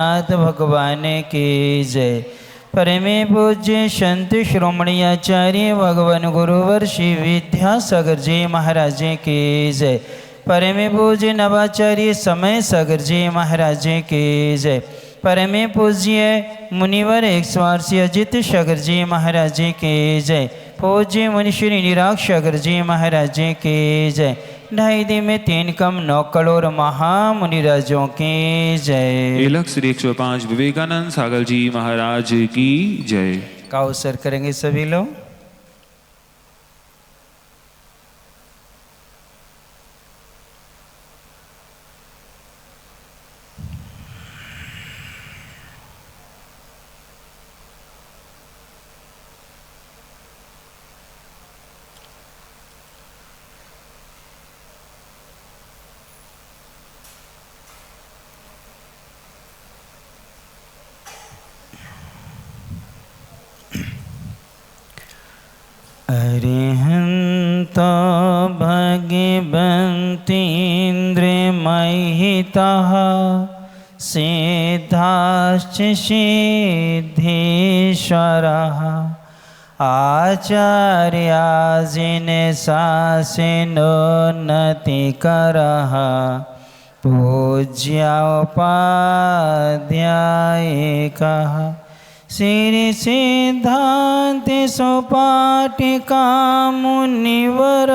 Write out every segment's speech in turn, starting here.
नाथ भगवान की जय। परमे पूज्य संत श्रोमणी आचार्य भगवान गुरुवर श्री विद्यासागर जी महाराज की जय। परमे पूज्य नवाचार्य समय सागर जी महाराज की जय। परमे पूज्य मुनिवर 108 अजित सागर जी महाराज की जय। पूज्य मुनिश्री निराग सागर जी महाराज की जय। 2.5 दिन में 3 कम 9 करोड़ महामुनिराजों की जय। इलख श्री 105 विवेकानंद सागर जी महाराज की जय। का अवसर करेंगे सभी लोग। अरिहंत भगवन्तीन्द्रियमहितः सिद्धाश्च सिद्धीश्वरः आचार्याजिने शासिनोन्नतिकरः पूज्योपाध्यायिकः श्री सिद्धांत सोपाटिका मुनिवर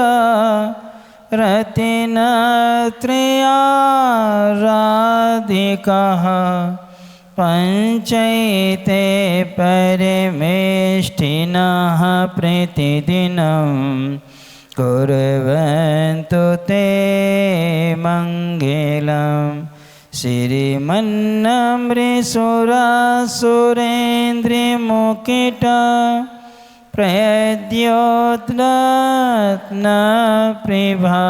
रत्नत्रयाराधिकः पंचैते परमेष्ठिनः प्रतिदिनं कुर्वन्तु ते मङ्गलम्। श्रीमन्नमृसुरासुरेन्द्रमुकुट प्रद्योतरत्नप्रभा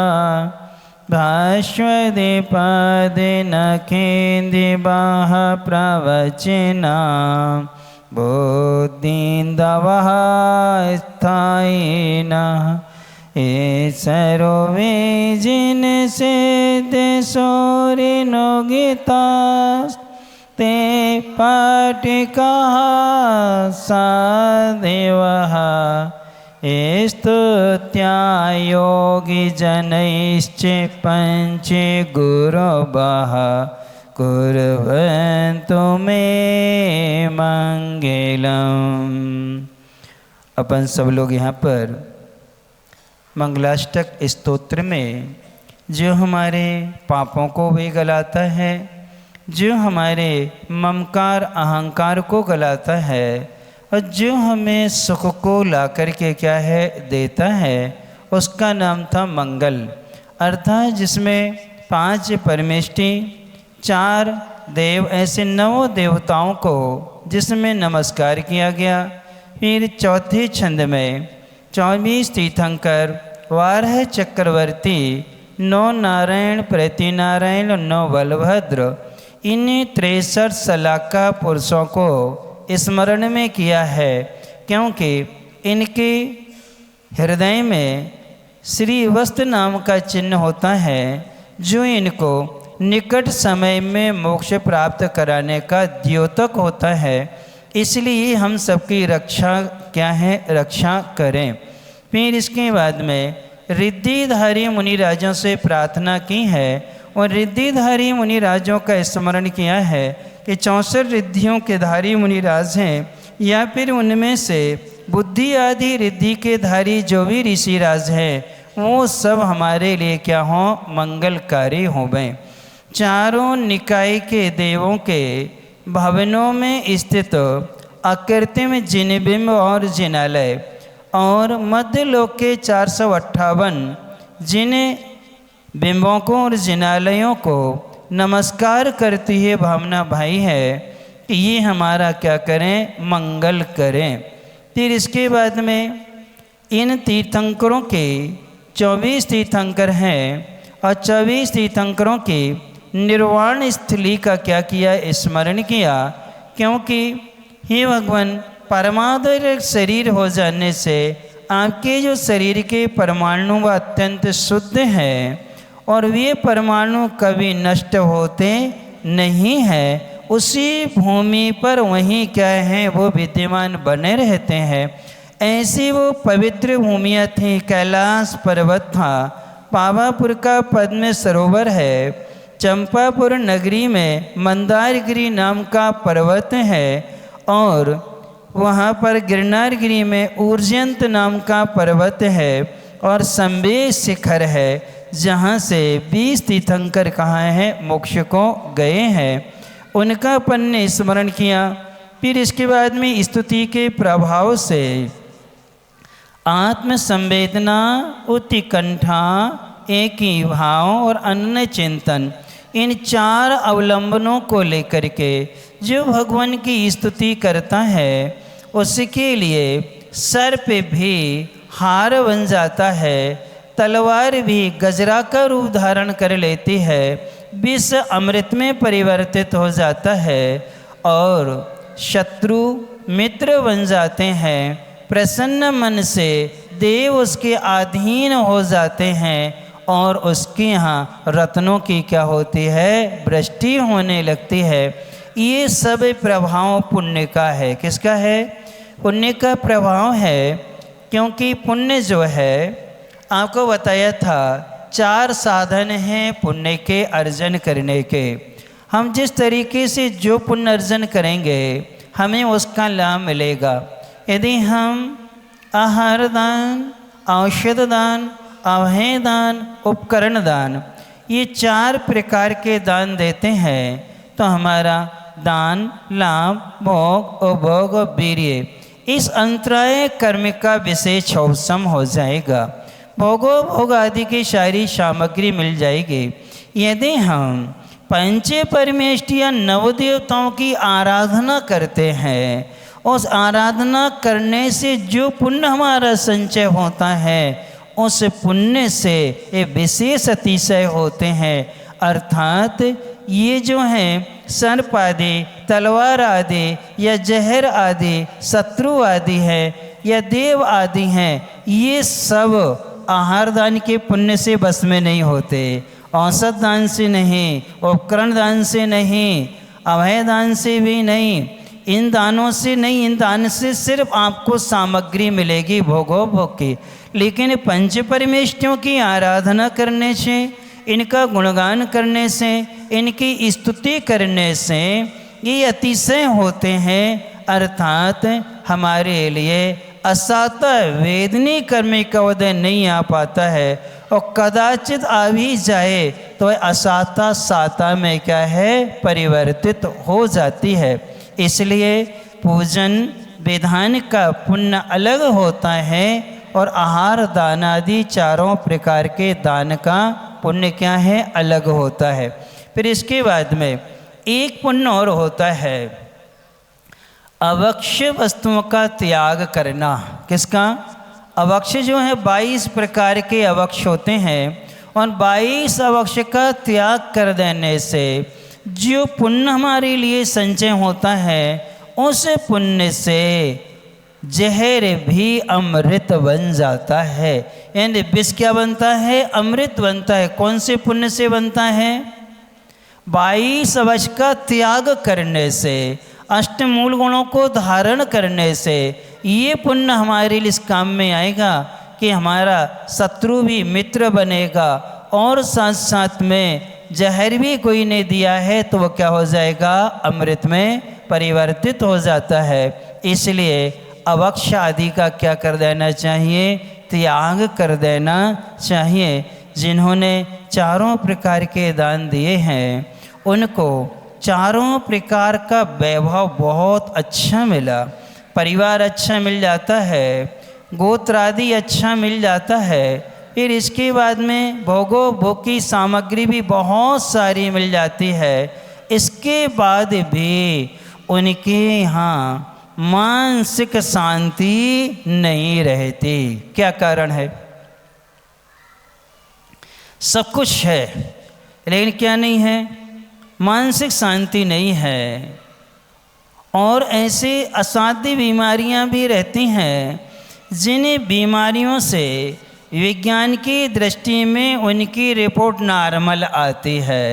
भास्वदीपदिनखेन्दिवाः प्रवचना बुद्धिन्दवः स्थायिनः सर्वे जिनसे सौरिनो गीता ते पाटिकाः सादेवः स्तुत्या योगिजनैश्च पंच गुरवः कुर्वन्तु मे मंगलम्। अपन सब लोग यहाँ पर मंगलाष्टक स्तोत्र में जो हमारे पापों को भी गलाता है, जो हमारे ममकार अहंकार को गलाता है और जो हमें सुख को ला कर के क्या है देता है, उसका नाम था मंगल। अर्थात जिसमें 5 परमेष्टि 4 देव ऐसे 9 देवताओं को जिसमें नमस्कार किया गया। फिर चौथे छंद में 24 तीर्थंकर 12 चक्रवर्ती 9 नारायण प्रतिनारायण 9 बलभद्र इन 63 सलाका पुरुषों को स्मरण में किया है, क्योंकि इनके हृदय में श्री वस्त नाम का चिन्ह होता है जो इनको निकट समय में मोक्ष प्राप्त कराने का द्योतक होता है। इसलिए हम सबकी रक्षा क्या है, रक्षा करें। फिर इसके बाद में रिद्धिधारी मुनिराजों से प्रार्थना की है और रिद्धिधारी मुनिराजों का स्मरण किया है कि 64 रिद्धियों के धारी मुनिराज हैं, या फिर उनमें से बुद्धि आदि रिद्धि के धारी जो भी ऋषिराज हैं वो सब हमारे लिए क्या हों, मंगलकारी होवें। चारों निकाय के देवों के भवनों में स्थित अकृत्रिम जिनबिंब और जिनालय और मध्यलोक के 458 जिन बिंबों को और जिनालयों को नमस्कार करती है भावना भाई है कि ये हमारा क्या करें, मंगल करें। फिर इसके बाद में इन तीर्थंकरों के 24 तीर्थंकर हैं और 24 तीर्थंकरों की निर्वाण स्थली का क्या किया, स्मरण किया, क्योंकि हे भगवान परमात्मा शरीर हो जाने से आपके जो शरीर के परमाणु व अत्यंत शुद्ध हैं और वे परमाणु कभी नष्ट होते नहीं हैं उसी भूमि पर वहीं क्या है वो विद्यमान बने रहते हैं। ऐसी वो पवित्र भूमियाँ थी। कैलाश पर्वत था, पावापुर का पद्म सरोवर है, चंपापुर नगरी में मंदारगिरी नाम का पर्वत है, और वहाँ पर गिरनारगिरी में ऊर्जयंत नाम का पर्वत है, और संवेश शिखर है जहाँ से 20 तीर्थंकर कहाँ हैं मोक्ष को गए हैं। उनका अपन ने स्मरण किया। फिर इसके बाद में स्तुति के प्रभाव से आत्म संवेदना, उत्कंठा, एक ही भाव और अन्य चिंतन, इन 4 अवलंबनों को लेकर के जो भगवान की स्तुति करता है उसके लिए सर्प भी हार बन जाता है, तलवार भी गजरा का रूप धारण कर लेती है, विष अमृत में परिवर्तित हो जाता है, और शत्रु मित्र बन जाते हैं। प्रसन्न मन से देव उसके अधीन हो जाते हैं, और उसके यहाँ रत्नों की क्या होती है, वृष्टि होने लगती है। ये सब प्रभाव पुण्य का है। किसका है? पुण्य का प्रभाव है। क्योंकि पुण्य जो है आपको बताया था 4 साधन हैं पुण्य के अर्जन करने के। हम जिस तरीके से जो पुण्य अर्जन करेंगे हमें उसका लाभ मिलेगा। यदि हम आहार दान, औषध दान, अभय दान, उपकरण दान, ये 4 प्रकार के दान देते हैं तो हमारा दान, लाभ, भोग, उपभोग और वीर्य, इस अंतराय कर्म का विशेष उपशम हो जाएगा। भोग आदि की सारी सामग्री मिल जाएगी। यदि हम पंच परमेष्ठ या नवदेवताओं की आराधना करते हैं, उस आराधना करने से जो पुण्य हमारा संचय होता है उस पुण्य से ये विशेष अतिशय होते हैं। अर्थात ये जो हैं सर्प आदि, तलवार आदि या जहर आदि, शत्रु आदि हैं या देव आदि हैं, ये सब आहार दान के पुण्य से बस में नहीं होते, औषध दान से नहीं, उपकरण दान से नहीं, अभय दान से भी नहीं, इन दानों से नहीं। इन दान से सिर्फ आपको सामग्री मिलेगी भोग की, लेकिन पंच परमेष्ठियों की आराधना करने से, इनका गुणगान करने से, इनकी स्तुति करने से ये अतिशय होते हैं। अर्थात हमारे लिए असाता वेदनी कर्म का उदय नहीं आ पाता है, और कदाचित आ भी जाए तो असाता साता में क्या है, परिवर्तित हो जाती है। इसलिए पूजन विधान का पुण्य अलग होता है, और आहार दान आदि 4 प्रकार के दान का पुण्य क्या है, अलग होता है। फिर इसके बाद में एक पुण्य और होता है, अवक्ष्य वस्तुओं का त्याग करना। किसका? अवक्ष्य जो है 22 प्रकार के अवक्ष्य होते हैं, और 22 अवक्ष्य का त्याग कर देने से जो पुण्य हमारे लिए संचय होता है उस पुण्य से जहर भी अमृत बन जाता है। यानी विष क्या बनता है, अमृत बनता है। कौन से पुण्य से बनता है? 22 अवक्ष्य का त्याग करने से, अष्टमूल गुणों को धारण करने से ये पुण्य हमारे लिए इस काम में आएगा कि हमारा शत्रु भी मित्र बनेगा, और साथ साथ में जहर भी कोई ने दिया है तो वो क्या हो जाएगा, अमृत में परिवर्तित हो जाता है। इसलिए अवक्ष्य आदि का क्या कर देना चाहिए, त्याग कर देना चाहिए। जिन्होंने 4 प्रकार के दान दिए हैं उनको 4 प्रकार का वैभव बहुत अच्छा मिला, परिवार अच्छा मिल जाता है, गोत्र आदि अच्छा मिल जाता है। फिर इसके बाद में भोग की सामग्री भी बहुत सारी मिल जाती है। इसके बाद भी उनके यहाँ मानसिक शांति नहीं रहती। क्या कारण है? सब कुछ है लेकिन क्या नहीं है, मानसिक शांति नहीं है। और ऐसे असाध्य बीमारियां भी रहती हैं जिन बीमारियों से विज्ञान की दृष्टि में उनकी रिपोर्ट नॉर्मल आती है।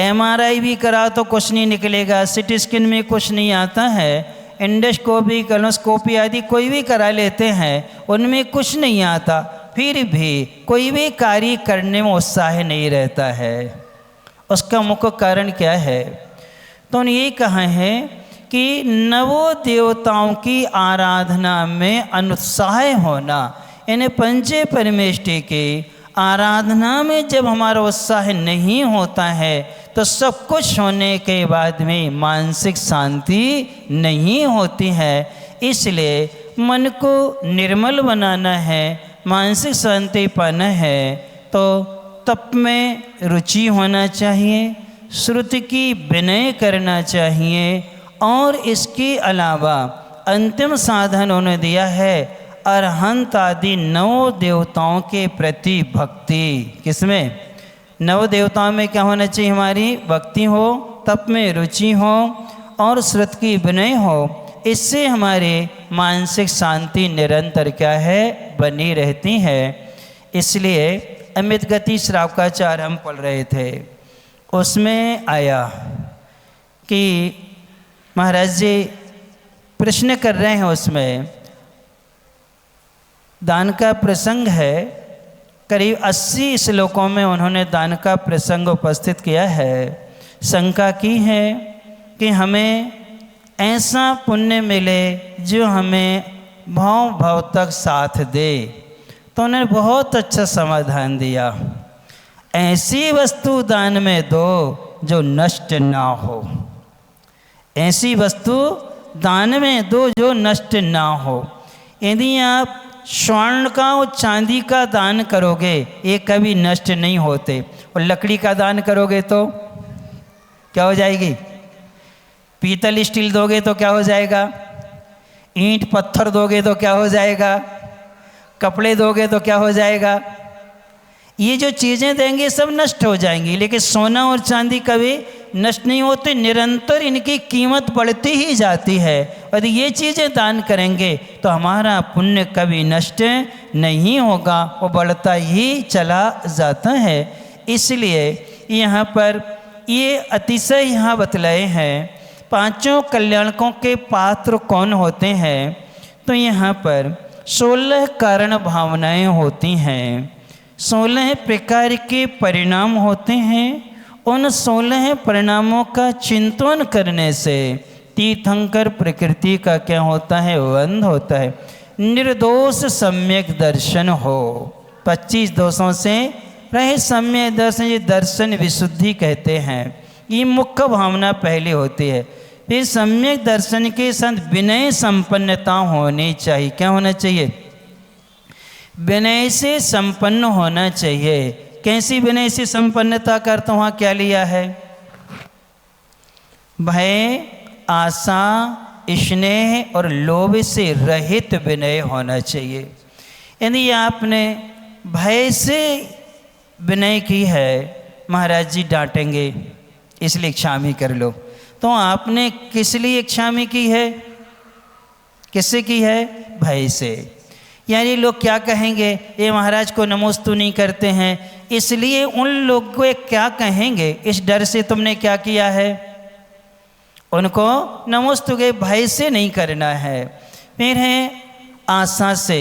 MRI भी करा तो कुछ नहीं निकलेगा, सिटी स्कैन में कुछ नहीं आता है, एंडोस्कोपी कोलोनोस्कोपी आदि कोई भी करा लेते हैं, उनमें कुछ नहीं आता, फिर भी कोई भी कार्य करने में उत्साह नहीं रहता है। उसका मुख्य कारण क्या है? तो उन्होंने ये कहा है कि नवो देवताओं की आराधना में अनुत्साह होना, यानी पंचे परमेष्टि की आराधना में जब हमारा उत्साह नहीं होता है तो सब कुछ होने के बाद में मानसिक शांति नहीं होती है। इसलिए मन को निर्मल बनाना है, मानसिक शांति पाना है तो तप में रुचि होना चाहिए, श्रुति की विनय करना चाहिए, और इसके अलावा अंतिम साधन उन्होंने दिया है अरहंत आदि नौ देवताओं के प्रति भक्ति। किसमें? नव देवताओं में क्या होना चाहिए? हमारी भक्ति हो, तप में रुचि हो और श्रुति की विनय हो। इससे हमारे मानसिक शांति निरंतर क्या है? बनी रहती है। इसलिए अमित गति श्रावकाचार्य हम पढ़ रहे थे, उसमें आया कि महाराज जी प्रश्न कर रहे हैं, उसमें दान का प्रसंग है, करीब 80 श्लोकों में उन्होंने दान का प्रसंग उपस्थित किया है। शंका की है कि हमें ऐसा पुण्य मिले जो हमें भाव भाव तक साथ दे। तो उन्होंने बहुत अच्छा समाधान दिया, ऐसी वस्तु दान में दो जो नष्ट ना हो। ऐसी वस्तु दान में दो जो नष्ट ना हो। यदि आप स्वर्ण का और चांदी का दान करोगे ये कभी नष्ट नहीं होते, और लकड़ी का दान करोगे तो क्या हो जाएगी? पीतल स्टील दोगे तो क्या हो जाएगा? ईंट पत्थर दोगे तो क्या हो जाएगा? कपड़े दोगे तो क्या हो जाएगा? ये जो चीज़ें देंगे सब नष्ट हो जाएंगी, लेकिन सोना और चांदी कभी नष्ट नहीं होते, निरंतर इनकी कीमत बढ़ती ही जाती है। और ये चीज़ें दान करेंगे तो हमारा पुण्य कभी नष्ट नहीं होगा, वो बढ़ता ही चला जाता है। इसलिए यहाँ पर ये अतिशय यहाँ बतलाए हैं पांचों कल्याणकों के पात्र कौन होते हैं। तो यहाँ पर 16 कारण भावनाएं होती हैं, 16 प्रकार के परिणाम होते हैं। उन 16 परिणामों का चिंतन करने से तीर्थंकर प्रकृति का क्या होता है? बंध होता है। निर्दोष सम्यक दर्शन हो, 25 दोषों से रहे सम्यक दर्शन, ये दर्शन विशुद्धि कहते हैं। ये मुख्य भावना पहली होती है। फिर सम्यक दर्शन के साथ विनय संपन्नता होनी चाहिए। क्या होना चाहिए? विनय से संपन्न होना चाहिए। कैसी विनय से संपन्नता करता वहाँ क्या लिया है? भय, आशा, स्नेह और लोभ से रहित विनय होना चाहिए। यदि आपने भय से विनय की है, महाराज जी डांटेंगे इसलिए क्षमा कर लो, तो आपने किस लिए क्षमा की है? किससे की है? भय से। यानी लोग क्या कहेंगे, ये महाराज को नमोस्तु नहीं करते हैं, इसलिए उन लोग को क्या कहेंगे, इस डर से तुमने क्या किया है? उनको नमोस्तु के भय से नहीं करना है। फिर है आशा से,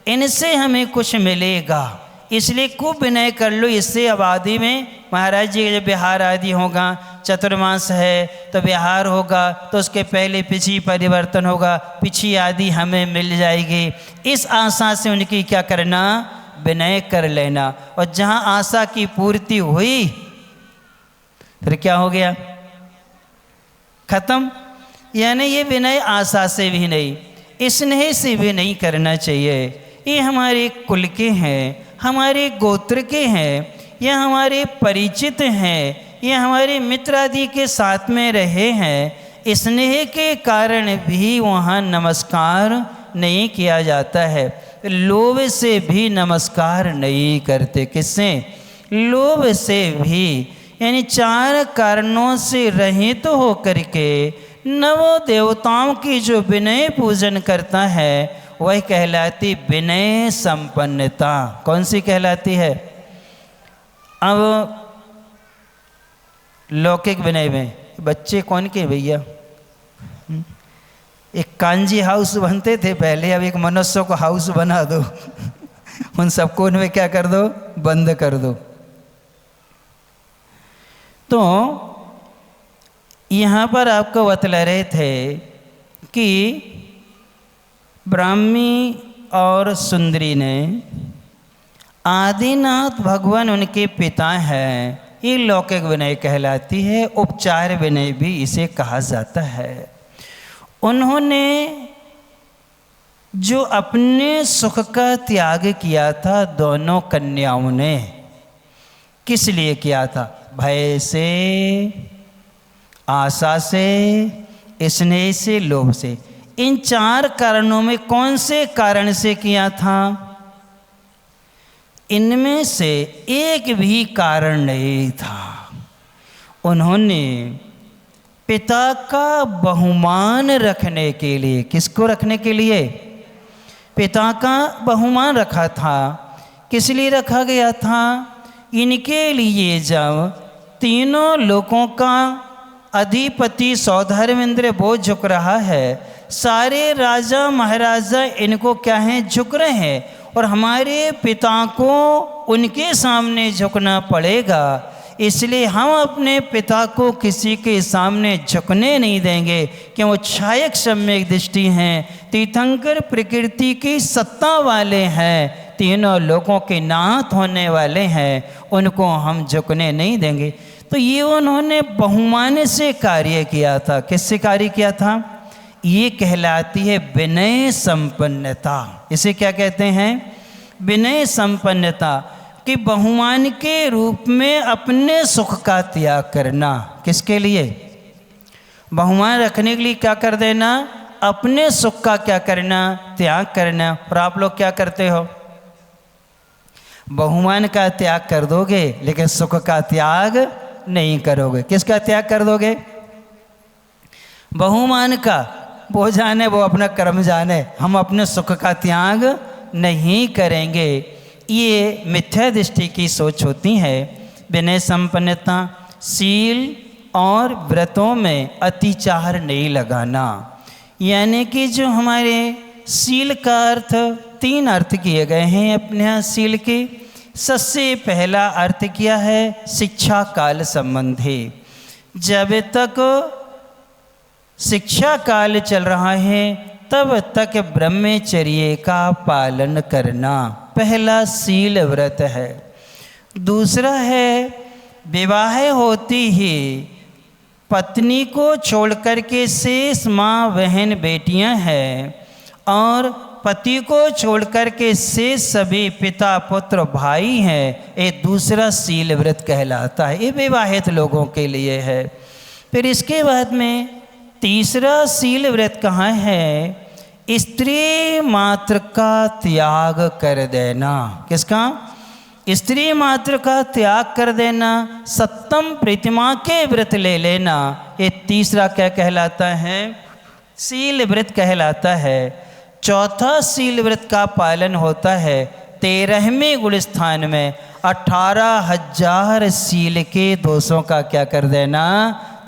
इनसे हमें कुछ मिलेगा इसलिए खूब विनय कर लो। इससे आबादी में महाराज जी जब बिहार आदि होगा, चतुर्मास है तो बिहार होगा, तो उसके पहले पिछी परिवर्तन होगा, पिछी आदि हमें मिल जाएगी। इस आशा से उनकी क्या करना? विनय कर लेना। और जहाँ आशा की पूर्ति हुई फिर क्या हो गया? खत्म। यानी ये विनय आशा से भी नहीं, स्नेह से भी नहीं करना चाहिए। ये हमारे कुल के हैं, हमारे गोत्र के हैं, या हमारे परिचित हैं, या हमारे मित्र आदि के साथ में रहे हैं, स्नेह के कारण भी वहाँ नमस्कार नहीं किया जाता है। लोभ से भी नमस्कार नहीं करते। किससे? लोभ से भी। यानी 4 कारणों से रहित तो हो करके नवो देवताओं की जो विनय पूजन करता है वह कहलाती विनय संपन्नता। कौन सी कहलाती है? अब लौकिक विनय में बच्चे कौन के भैया? एक कांजी हाउस बनते थे पहले, अब एक मनुष्य को हाउस बना दो उन सबको उनमें क्या कर दो, बंद कर दो। तो यहाँ पर आपको बतला रहे थे कि ब्राह्मी और सुंदरी ने, आदिनाथ भगवान उनके पिता हैं, ये लौकिक विनय कहलाती है। उपचार विनय भी इसे कहा जाता है। उन्होंने जो अपने सुख का त्याग किया था दोनों कन्याओं ने, किस लिए किया था? भय से, आशा से, स्नेह से, लोभ से। इन 4 कारणों में कौन से कारण से किया था? इनमें से एक भी कारण नहीं था। उन्होंने पिता का बहुमान रखने के लिए, किसको रखने के लिए? पिता का बहुमान रखा था। किस लिए रखा गया था? इनके लिए जब तीनों लोगों का अधिपति सौधर्मेंद्र वो झुक रहा है, सारे राजा महाराजा इनको क्या हैं, झुक रहे हैं, और हमारे पिता को उनके सामने झुकना पड़ेगा, इसलिए हम अपने पिता को किसी के सामने झुकने नहीं देंगे कि वो छायक सम्यक दृष्टि हैं, तीर्थंकर प्रकृति की सत्ता वाले हैं, तीनों लोगों के नाथ होने वाले हैं, उनको हम झुकने नहीं देंगे। तो ये उन्होंने बहुमान से कार्य किया था। किससे कार्य किया था? ये कहलाती है विनय संपन्नता। इसे क्या कहते हैं? विनय संपन्नता। कि बहुमान के रूप में अपने सुख का त्याग करना। किसके लिए? बहुमान रखने के लिए क्या कर देना? अपने सुख का क्या करना? त्याग करना। और आप लोग क्या करते हो? बहुमान का त्याग कर दोगे लेकिन सुख का त्याग नहीं करोगे। किसका त्याग कर दोगे? बहुमान का। वो जाने, वो अपना कर्म जाने, हम अपने सुख का त्याग नहीं करेंगे। ये मिथ्या दृष्टि की सोच होती है। विनय संपन्नता, सील और व्रतों में अतिचार नहीं लगाना। यानी कि जो हमारे सील का अर्थ, 3 अर्थ किए गए हैं अपने यहाँ सील के। सबसे पहला अर्थ किया है शिक्षा काल संबंधी। जब तक शिक्षा काल चल रहा है तब तक ब्रह्मचर्य का पालन करना पहला सील व्रत है। दूसरा है विवाह होती ही पत्नी को छोड़कर के शेष माँ बहन बेटियां हैं और पति को छोड़कर के शेष सभी पिता पुत्र भाई हैं। ये दूसरा सील व्रत कहलाता है। ये विवाहित लोगों के लिए है। फिर इसके बाद में तीसरा सील व्रत कहाँ है? स्त्री मात्र का त्याग कर देना। किसका? स्त्री मात्र का त्याग कर देना। सप्तम प्रतिमा के व्रत ले लेना। ये तीसरा क्या कहलाता है? सील व्रत कहलाता है। चौथा सील व्रत का पालन होता है 13वें गुण स्थान में 18,000 सील के दोषों का क्या कर देना?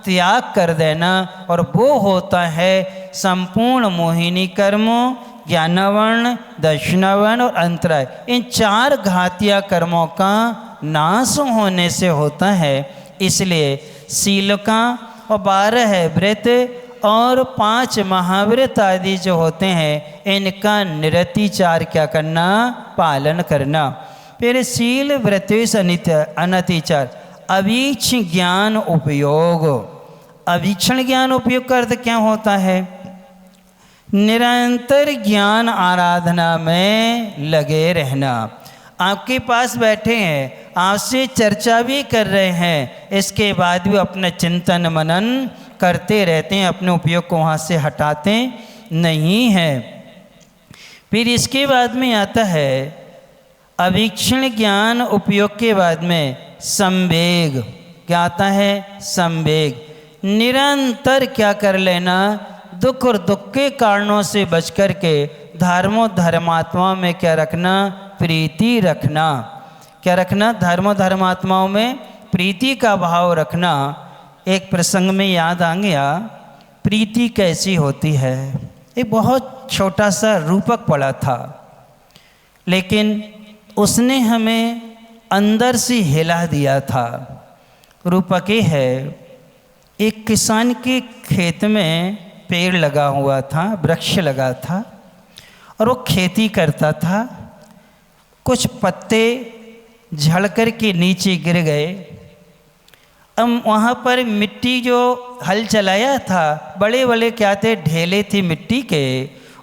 त्याग कर देना। और वो होता है संपूर्ण मोहिनी कर्मों, ज्ञानवर्ण, दर्शनवर्ण और अंतराय। इन 4 घातिया कर्मों का नाश होने से होता है। इसलिए सील का और 12 है व्रत और 5 महाव्रत आदि जो होते हैं इनका निरतिचार क्या करना? पालन करना। फिर सील व्रत अनतिचार अवीक्ष ज्ञान उपयोग। अवीक्षण ज्ञान उपयोग का अर्थ क्या होता है? निरंतर ज्ञान आराधना में लगे रहना। आपके पास बैठे हैं, आपसे चर्चा भी कर रहे हैं, इसके बाद भी अपना चिंतन मनन करते रहते हैं, अपने उपयोग को वहाँ से हटाते नहीं हैं। फिर इसके बाद में आता है अवीक्षण ज्ञान उपयोग के बाद में संवेग। क्या आता है? संवेग। निरंतर क्या कर लेना? दुख और दुख के कारणों से बच कर के धर्मात्माओं में क्या रखना? प्रीति रखना। क्या रखना? धर्मात्माओं में प्रीति का भाव रखना। एक प्रसंग में याद आ गया, प्रीति कैसी होती है। एक बहुत छोटा सा रूपक पड़ा था, लेकिन उसने हमें अंदर से हिला दिया था। रूपक ये है, एक किसान के खेत में पेड़ लगा हुआ था, वृक्ष लगा था, और वो खेती करता था। कुछ पत्ते झड़ कर के नीचे गिर गए। अब वहाँ पर मिट्टी जो हल चलाया था, बड़े बड़े क्या थे, ढेले थे मिट्टी के,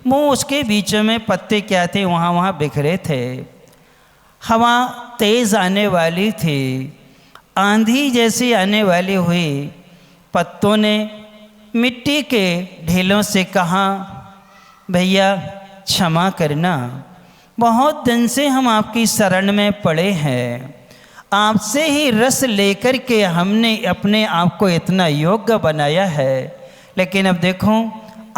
वो उसके बीच में पत्ते क्या थे, वहाँ वहाँ बिखरे थे। हवा तेज़ आने वाली थी, आंधी जैसी आने वाली हुई। पत्तों ने मिट्टी के ढेलों से कहा, भैया क्षमा करना, बहुत दिन से हम आपकी शरण में पड़े हैं, आपसे ही रस लेकर के हमने अपने आप को इतना योग्य बनाया है, लेकिन अब देखो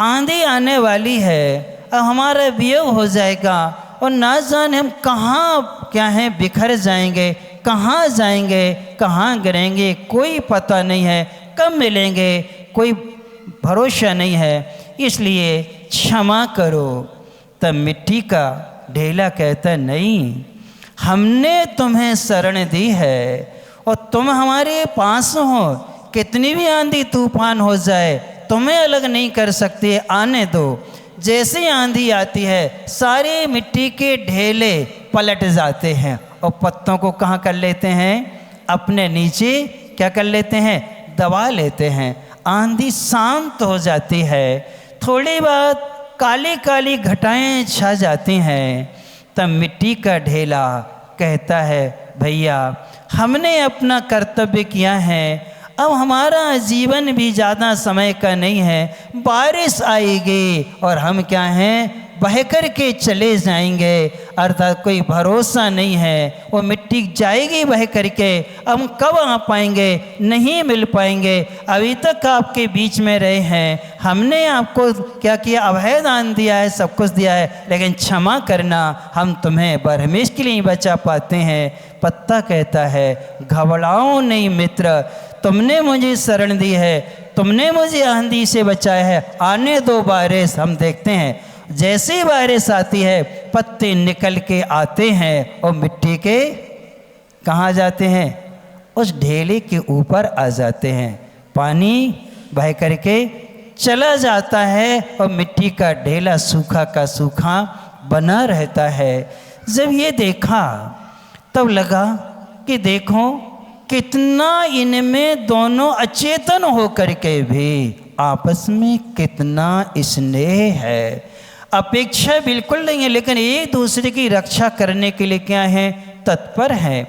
आंधी आने वाली है, अब हमारा वियोग हो जाएगा और ना जाने हम कहाँ क्या है बिखर जाएंगे, कहाँ जाएंगे, कहाँ गिरेंगे, कोई पता नहीं है, कब मिलेंगे, कोई भरोसा नहीं है, इसलिए क्षमा करो। तब मिट्टी का ढेला कहता, नहीं, हमने तुम्हें शरण दी है और तुम हमारे पास हो, कितनी भी आंधी तूफान हो जाए तुम्हें अलग नहीं कर सकते, आने दो। जैसे आंधी आती है सारे मिट्टी के ढेले पलट जाते हैं और पत्तों को कहाँ कर लेते हैं, अपने नीचे क्या कर लेते हैं, दबा लेते हैं। आंधी शांत हो जाती है, थोड़ी बाद काली काली घटाएं छा जाती हैं। तब मिट्टी का ढेला कहता है, भैया हमने अपना कर्तव्य किया है, अब हमारा जीवन भी ज़्यादा समय का नहीं है, बारिश आएगी और हम क्या हैं, बह कर के चले जाएंगे, अर्थात कोई भरोसा नहीं है, वो मिट्टी जाएगी बह कर के, हम कब आ पाएंगे, नहीं मिल पाएंगे। अभी तक आपके बीच में रहे हैं, हमने आपको क्या किया, अभय दान दिया है, सब कुछ दिया है, लेकिन क्षमा करना, हम तुम्हें बरहमेश के लिए बचा पाते हैं। पत्ता कहता है, घबराओ नहीं मित्र, तुमने मुझे शरण दी है, तुमने मुझे आंधी से बचाया है, आने दो बारिश, हम देखते हैं। जैसे बारिश आती है पत्ते निकल के आते हैं और मिट्टी के कहाँ जाते हैं, उस ढेले के ऊपर आ जाते हैं, पानी बह करके चला जाता है और मिट्टी का ढेला सूखा का सूखा बना रहता है। जब ये देखा तब लगा कि देखो कितना इनमें दोनों अचेतन होकर के भी आपस में कितना स्नेह है, अपेक्षा बिल्कुल नहीं है, लेकिन एक दूसरे की रक्षा करने के लिए क्या है, तत्पर है।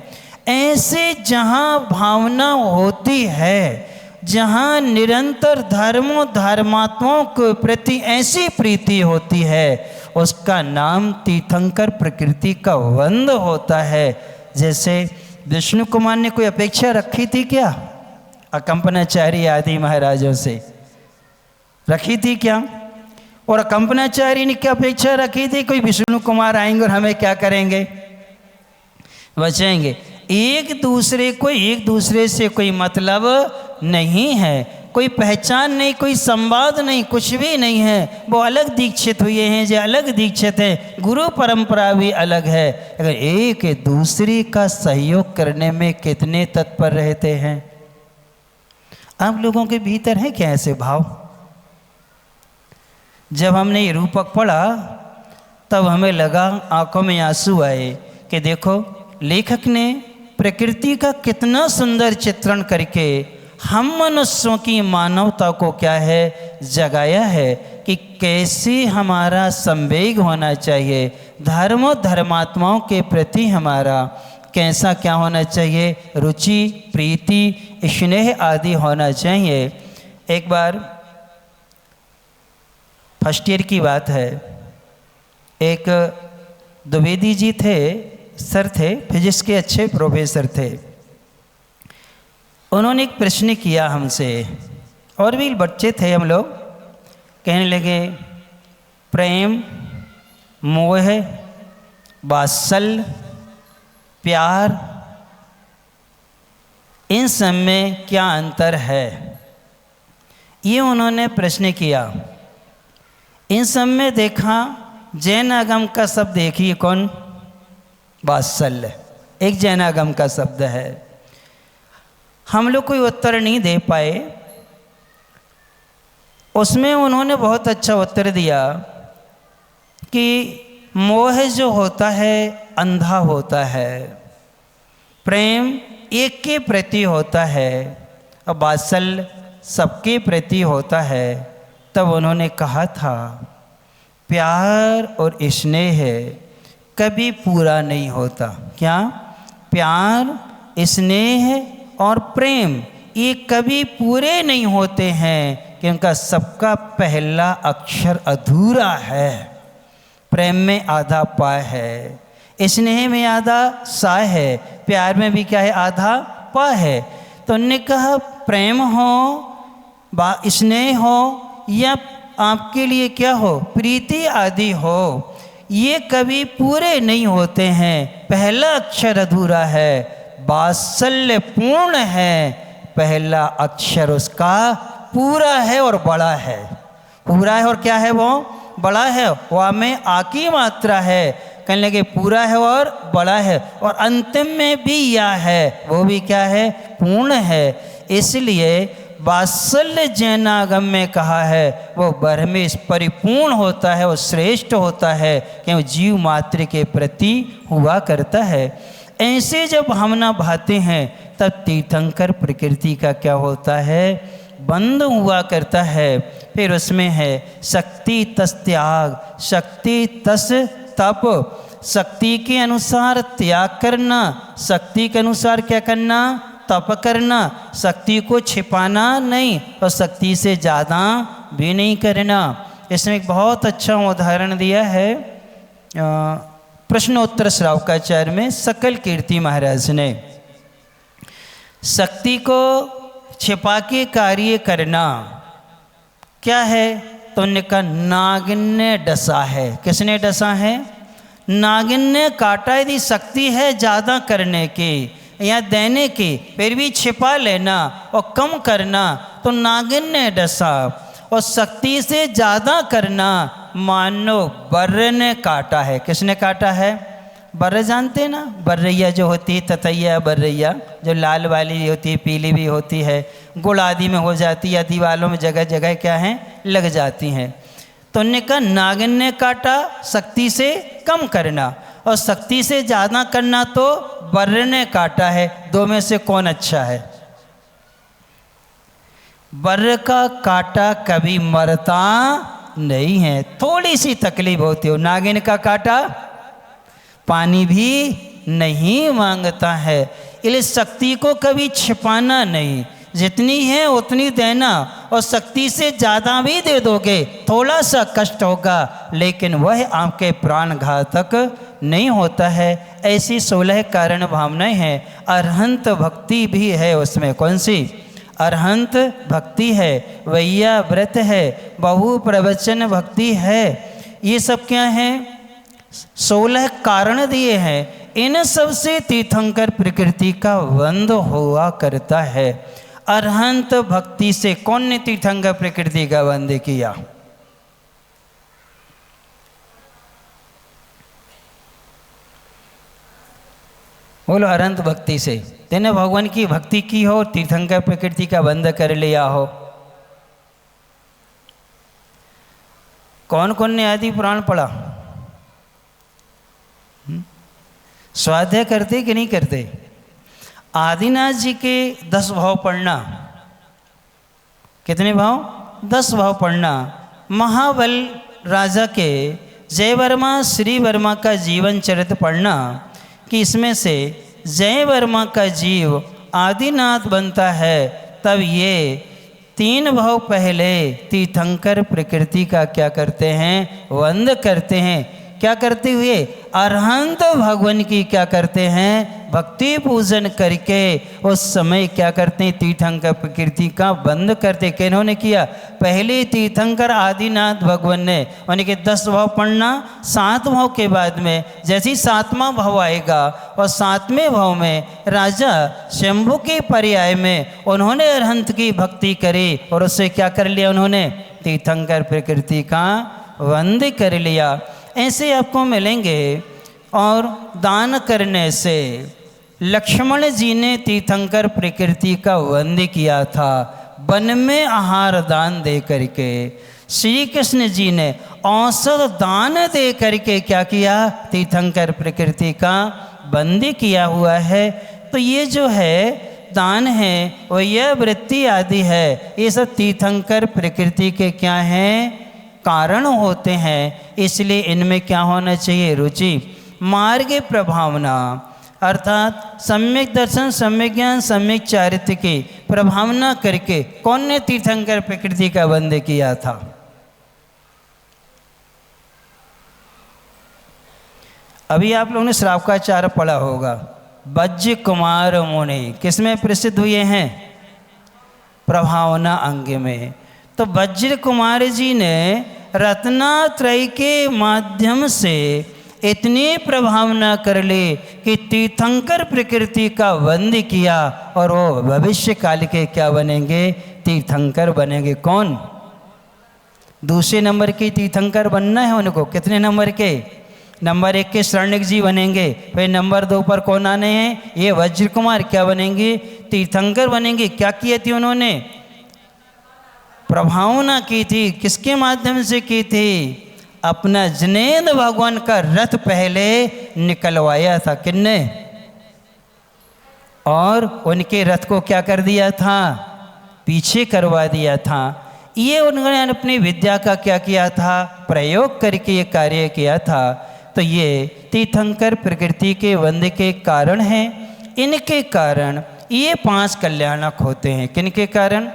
ऐसे जहाँ भावना होती है, जहाँ निरंतर धर्मों धर्मात्माओं के प्रति ऐसी प्रीति होती है, उसका नाम तीर्थंकर प्रकृति का वंद होता है। जैसे विष्णु कुमार ने कोई अपेक्षा रखी थी क्या, अकंपनाचार्य आदि महाराजों से रखी थी क्या, और अकंपनाचार्य ने क्या अपेक्षा रखी थी, कोई विष्णु कुमार आएंगे और हमें क्या करेंगे, बचाएंगे। एक दूसरे को एक दूसरे से कोई मतलब नहीं है, कोई पहचान नहीं, कोई संवाद नहीं, कुछ भी नहीं है। वो अलग दीक्षित हुए हैं, जो अलग दीक्षित हैं, गुरु परंपरा भी अलग है, अगर एक दूसरे का सहयोग करने में कितने तत्पर रहते हैं। आप लोगों के भीतर है क्या ऐसे भाव? जब हमने ये रूपक पढ़ा तब हमें लगा, आंखों में आंसू आए कि देखो लेखक ने प्रकृति का कितना सुंदर चित्रण करके हम मनुष्यों की मानवता को क्या है जगाया है, कि कैसे हमारा संवेग होना चाहिए, धर्म और धर्मात्माओं के प्रति हमारा कैसा क्या होना चाहिए, रुचि प्रीति स्नेह आदि होना चाहिए। एक बार फर्स्ट ईयर की बात है, एक द्विवेदी जी थे, सर थे, फिजिक्स के अच्छे प्रोफेसर थे। उन्होंने एक प्रश्न किया हमसे, और भी बच्चे थे हम लोग, कहने लगे प्रेम मोह वात्सल्य प्यार इन सब में क्या अंतर है, ये उन्होंने प्रश्न किया। इन सब में देखा, जैन आगम का शब्द देखिए, कौन? वात्सल्य, एक जैन आगम का शब्द है। हम लोग कोई उत्तर नहीं दे पाए, उसमें उन्होंने बहुत अच्छा उत्तर दिया कि मोह जो होता है अंधा होता है, प्रेम एक के प्रति होता है और वात्सल्य सबके प्रति होता है। तब उन्होंने कहा था प्यार और स्नेह कभी पूरा नहीं होता। क्या? प्यार, स्नेह और प्रेम ये कभी पूरे नहीं होते हैं, क्योंकि सबका पहला अक्षर अधूरा है। प्रेम में आधा पा है, स्नेह में आधा सा है, प्यार में भी क्या है? आधा पा है। तो उन्होंने कहा प्रेम हो, स्नेह हो या आपके लिए क्या हो, प्रीति आदि हो, ये कभी पूरे नहीं होते हैं। पहला अक्षर अधूरा है, वात्सल्य पूर्ण है, पहला अक्षर उसका पूरा है और बड़ा है। पूरा है और क्या है? वो बड़ा है। वह में आ की मात्रा है, कहने लगे पूरा है और बड़ा है, और अंतिम में भी या है, वो भी क्या है? पूर्ण है। इसलिए वात्सल्य जैनागम में कहा है वो ब्रह्मेश परिपूर्ण होता है, वो श्रेष्ठ होता है, क्यों जीव मात्र के प्रति हुआ करता है। ऐसे जब हम ना भाते हैं तब तीर्थंकर प्रकृति का क्या होता है? बंद हुआ करता है। फिर उसमें है शक्ति तस त्याग, शक्ति तस तप, शक्ति के अनुसार त्याग करना, शक्ति के अनुसार क्या करना? तप करना। शक्ति को छिपाना नहीं और शक्ति से ज़्यादा भी नहीं करना। इसमें एक बहुत अच्छा उदाहरण दिया है प्रश्नोत्तर श्रावकाचार्य में सकल कीर्ति महाराज ने। शक्ति को छिपा के कार्य करना क्या है? तो उन्होंने कहा नागिन ने डसा है। किसने डसा है? नागिन ने काटा। यदि शक्ति है ज़्यादा करने की या देने की, फिर भी छिपा लेना और कम करना, तो नागिन ने डसा। और शक्ति से ज़्यादा करना, मानो बर्र ने काटा है। किसने काटा है? बर्र जानते ना, बर्रैया जो होती है, ततैया बर्रैया जो लाल वाली होती है, पीली भी होती है, गुड़ आदि में हो जाती है, दीवालों में जगह जगह क्या है? लग जाती हैं। तो उन्होंने कहा नागिन ने काटा, शक्ति से कम करना और शक्ति से ज़्यादा करना तो बर्र ने काटा है। दो में से कौन अच्छा है? बर्र का काटा कभी मरता नहीं है, थोड़ी सी तकलीफ होती हो। नागिन का काटा पानी भी नहीं मांगता है। इसलिए शक्ति को कभी छिपाना नहीं, जितनी है उतनी देना, और शक्ति से ज़्यादा भी दे दोगे थोड़ा सा कष्ट होगा, लेकिन वह आपके प्राण घातक नहीं होता है। ऐसी 16 कारण भावनाएं हैं। अरहंत भक्ति भी है उसमें। कौन सी? अरहंत भक्ति है, वैया व्रत है, बहु प्रवचन भक्ति है। ये सब क्या है? 16 कारण दिए हैं। इन सब से तीर्थंकर प्रकृति का बंध हुआ करता है। अरहंत भक्ति से कौन ने तीर्थंकर प्रकृति का बंध किया? बोलो अरहंत भक्ति से। तेने भगवान की भक्ति की हो, तीर्थंकर प्रकृति का बंध कर लिया हो। कौन कौन ने आदि पुराण पढ़ा? स्वाध्याय करते कि नहीं करते? आदिनाथ जी के 10 भाव पढ़ना। कितने भाव? 10 भाव पढ़ना। महाबल राजा के जय वर्मा श्री वर्मा का जीवन चरित्र पढ़ना कि इसमें से जय वर्मा का जीव आदिनाथ बनता है। तब ये 3 भाव पहले तीर्थंकर प्रकृति का क्या करते हैं? वंद करते हैं। क्या करते हुए? अरहंत भगवान की क्या करते हैं? भक्ति पूजन करके उस समय क्या करते हैं, तीर्थंकर प्रकृति का बंद करते। किन्होंने किया? पहले तीर्थंकर आदिनाथ भगवान ने उनके 10 भाव पढ़ना, 7 भाव के बाद में जैसे ही 7वां भाव आएगा और 7वें भाव में राजा शंभु के पर्याय में उन्होंने अरहंत की भक्ति करी और उससे क्या कर लिया, उन्होंने तीर्थंकर प्रकृति का वंद कर लिया। ऐसे आपको मिलेंगे। और दान करने से लक्ष्मण जी ने तीर्थंकर प्रकृति का वंद किया था, वन में आहार दान दे करके। श्री कृष्ण जी ने औषध दान दे करके क्या किया, तीर्थंकर प्रकृति का वंद किया हुआ है। तो ये जो है दान है वो यह वृत्ति आदि है, ये सब तीर्थंकर प्रकृति के क्या हैं, कारण होते हैं। इसलिए इनमें क्या होना चाहिए, रुचि। मार्ग प्रभावना अर्थात सम्यक दर्शन, सम्यक ज्ञान, सम्यक चारित्र्य की प्रभावना करके कौन ने तीर्थंकर प्रकृति का वंद किया था? अभी आप लोगों ने श्रावकाचार्य पढ़ा होगा। वज्र कुमार मुनि किसमें प्रसिद्ध हुए हैं? प्रभावना अंग में। तो वज्र कुमार जी ने रत्नात्रय के माध्यम से इतनी प्रभावना कर ली कि तीर्थंकर प्रकृति का वंद किया और वो भविष्य काल के क्या बनेंगे, तीर्थंकर बनेंगे। कौन? दूसरे नंबर के तीर्थंकर बनना है उनको। कितने नंबर के? नंबर 1 के शरणिक जी बनेंगे। फिर नंबर 2 पर कौन आने हैं? ये वज्र कुमार क्या बनेंगे, तीर्थंकर बनेंगे। क्या किए थे उन्होंने? प्रभावना की थी। किसके माध्यम से की थी? अपना जिनेंद्र भगवान का रथ पहले निकलवाया था। किन्ने? और उनके रथ को क्या कर दिया था, पीछे करवा दिया था। ये उन्होंने अपनी विद्या का क्या किया था, प्रयोग करके ये कार्य किया था। तो ये तीर्थंकर प्रकृति के वंद के कारण हैं। इनके कारण ये 5 कल्याणक होते हैं। किनके कारण?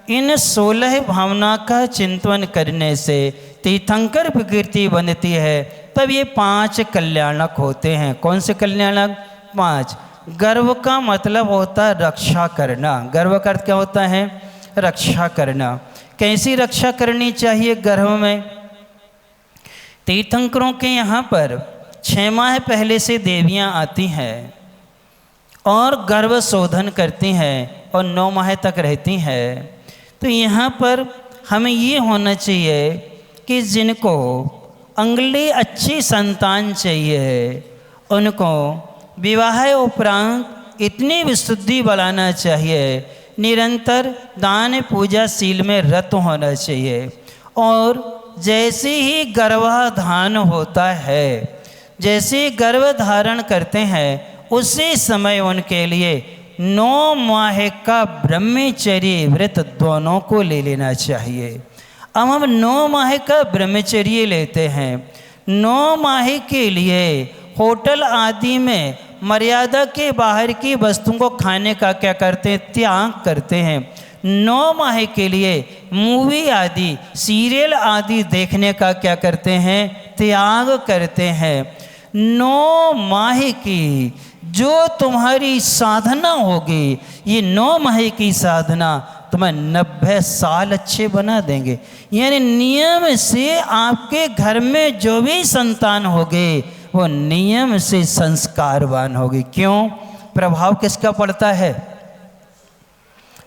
इन 16 भावना का चिंतन करने से तीर्थंकर प्रकृति बनती है, तब ये 5 कल्याणक होते हैं। कौन से कल्याणक? 5। गर्व का मतलब होता है रक्षा करना। गर्व का अर्थ क्या होता है? रक्षा करना। कैसी रक्षा करनी चाहिए गर्भ में? तीर्थंकरों के यहाँ पर 6 माह पहले से देवियाँ आती हैं और गर्भ शोधन करती हैं और 9 माह तक रहती हैं। तो यहाँ पर हमें ये होना चाहिए कि जिनको अंगली अच्छी संतान चाहिए उनको विवाह उपरांत इतनी विशुद्धि बनाना चाहिए, निरंतर दान पूजा शील में रत होना चाहिए। और जैसे ही गर्भाधान होता है, जैसे गर्भधारण करते हैं, उसी समय उनके लिए 9 माह का ब्रह्मचर्य व्रत दोनों को ले लेना चाहिए। अब हम 9 माह का ब्रह्मचर्य लेते हैं। 9 माह के लिए होटल आदि में मर्यादा के बाहर की वस्तुओं को खाने का क्या करते हैं, त्याग करते हैं। 9 माह के लिए मूवी आदि, सीरियल आदि देखने का क्या करते हैं, त्याग करते हैं। 9 माह की जो तुम्हारी साधना होगी, ये 9 माह की साधना तुम्हें 90 साल अच्छे बना देंगे। यानी नियम से आपके घर में जो भी संतान होगे वो नियम से संस्कारवान होगी। क्यों? प्रभाव किसका पड़ता है?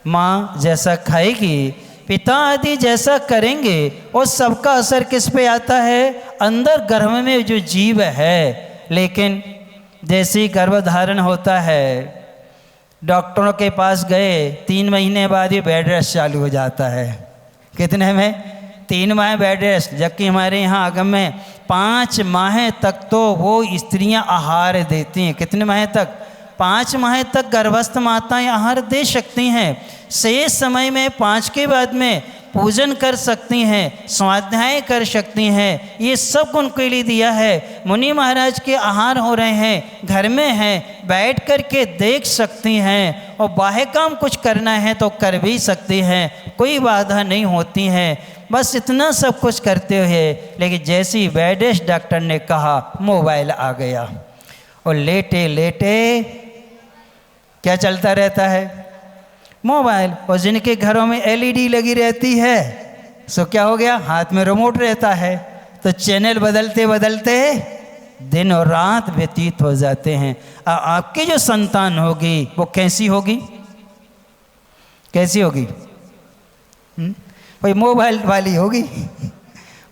माँ जैसा खाएगी, पिता आदि जैसा करेंगे, और सबका असर किस पे आता है? अंदर गर्भ में जो जीव है। लेकिन जैसे ही गर्भधारण होता है, डॉक्टरों के पास गए, 3 महीने बाद ये बेड रेस्ट चालू हो जाता है। कितने में? 3 माह बेड रेस्ट। जबकि हमारे यहाँ आगम में 5 माह तक तो वो स्त्रियां आहार देती हैं। कितने माह तक? 5 माह तक गर्भस्थ माताएं आहार दे सकती हैं। शेष समय में 5 के बाद में पूजन कर सकती हैं, स्वाध्याय कर सकती हैं। ये सब उनके लिए दिया है। मुनि महाराज के आहार हो रहे हैं, घर में हैं, बैठ कर के देख सकती हैं, और बाह्य काम कुछ करना है तो कर भी सकती हैं, कोई बाधा नहीं होती है। बस इतना सब कुछ करते हुए, लेकिन जैसे ही बेड रेस्ट डॉक्टर ने कहा, मोबाइल आ गया और लेटे लेटे क्या चलता रहता है? मोबाइल। और जिनके घरों में एलईडी लगी रहती है सो क्या हो गया? हाथ में रिमोट रहता है, तो चैनल बदलते बदलते दिन और रात व्यतीत हो जाते हैं। आपकी जो संतान होगी वो कैसी होगी? कैसी होगी? भाई मोबाइल वाली होगी।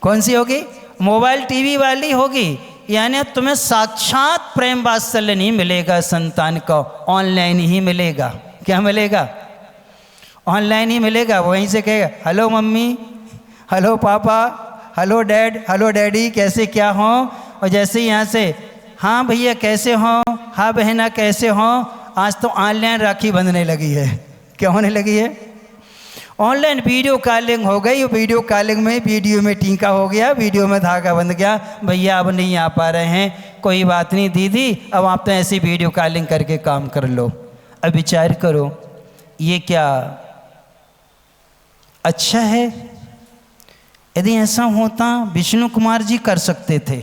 कौन सी होगी? मोबाइल टीवी वाली होगी। यानी तुम्हें साक्षात प्रेम वात्सल्य नहीं मिलेगा संतान को, ऑनलाइन ही मिलेगा। क्या मिलेगा? ऑनलाइन ही मिलेगा। वहीं से कहेगा हेलो मम्मी, हेलो पापा, हेलो डैड, हेलो डैडी, कैसे क्या हो? और जैसे ही यहाँ से हाँ भैया कैसे हो, हाँ बहना कैसे हो, आज तो ऑनलाइन राखी बंधने लगी है। क्या होने लगी है? ऑनलाइन वीडियो कॉलिंग हो गई। वीडियो कॉलिंग में वीडियो में टीका हो गया, वीडियो में धागा बंध गया। भैया अब नहीं आ पा रहे हैं, कोई बात नहीं दीदी, अब आप तो ऐसी वीडियो कॉलिंग करके काम कर लो। अब विचार करो, ये क्या अच्छा है? यदि ऐसा होता विष्णु कुमार जी कर सकते थे।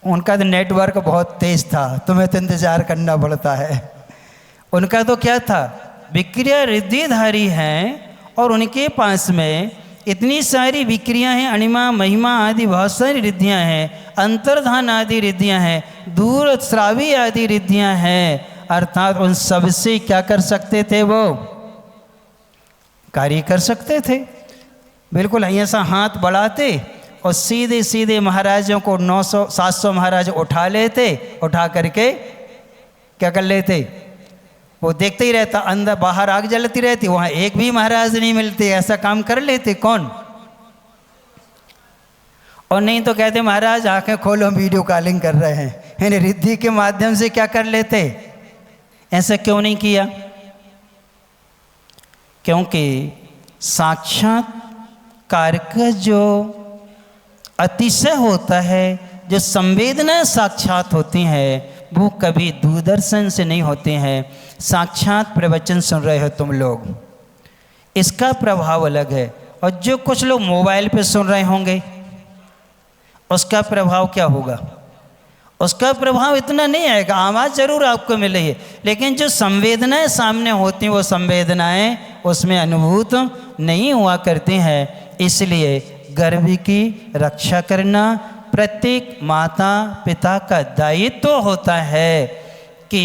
उनका तो नेटवर्क बहुत तेज था, तुम्हें तो इंतजार करना पड़ता है। उनका तो क्या था, विक्रिया रिद्धिधारी हैं और उनके पास में इतनी सारी विक्रियां हैं, अणिमा महिमा आदि बहुत सारी रिद्धियां हैं, अंतर्धान आदि रिद्धियां हैं, दूर श्रावी आदि रिद्धियां हैं। अर्थात उन सबसे क्या कर सकते थे? वो कार्य कर सकते थे। बिल्कुल ऐसा हाथ बढ़ाते और सीधे सीधे महाराजों को 900-700 महाराज उठा लेते, उठा करके क्या कर लेते? वो देखते ही रहता, अंदर बाहर आग जलती रहती, वहाँ एक भी महाराज नहीं मिलते। ऐसा काम कर लेते कौन? और नहीं तो कहते महाराज आंखें खोलो, वीडियो कॉलिंग कर रहे हैं। यानी रिद्धि के माध्यम से क्या कर लेते? ऐसा क्यों नहीं किया? क्योंकि साक्षात्कार का जो अतिशय होता है, जो संवेदना साक्षात होती हैं, वो कभी दूरदर्शन से नहीं होते हैं। साक्षात प्रवचन सुन रहे हो तुम लोग, इसका प्रभाव अलग है। और जो कुछ लोग मोबाइल पे सुन रहे होंगे उसका प्रभाव क्या होगा? उसका प्रभाव इतना नहीं आएगा। आवाज़ जरूर आपको मिल रही है, लेकिन जो संवेदनाएं सामने होती हैं वो संवेदनाएं उसमें अनुभूत नहीं हुआ करती हैं। इसलिए गर्भ की रक्षा करना प्रत्येक माता पिता का दायित्व होता है कि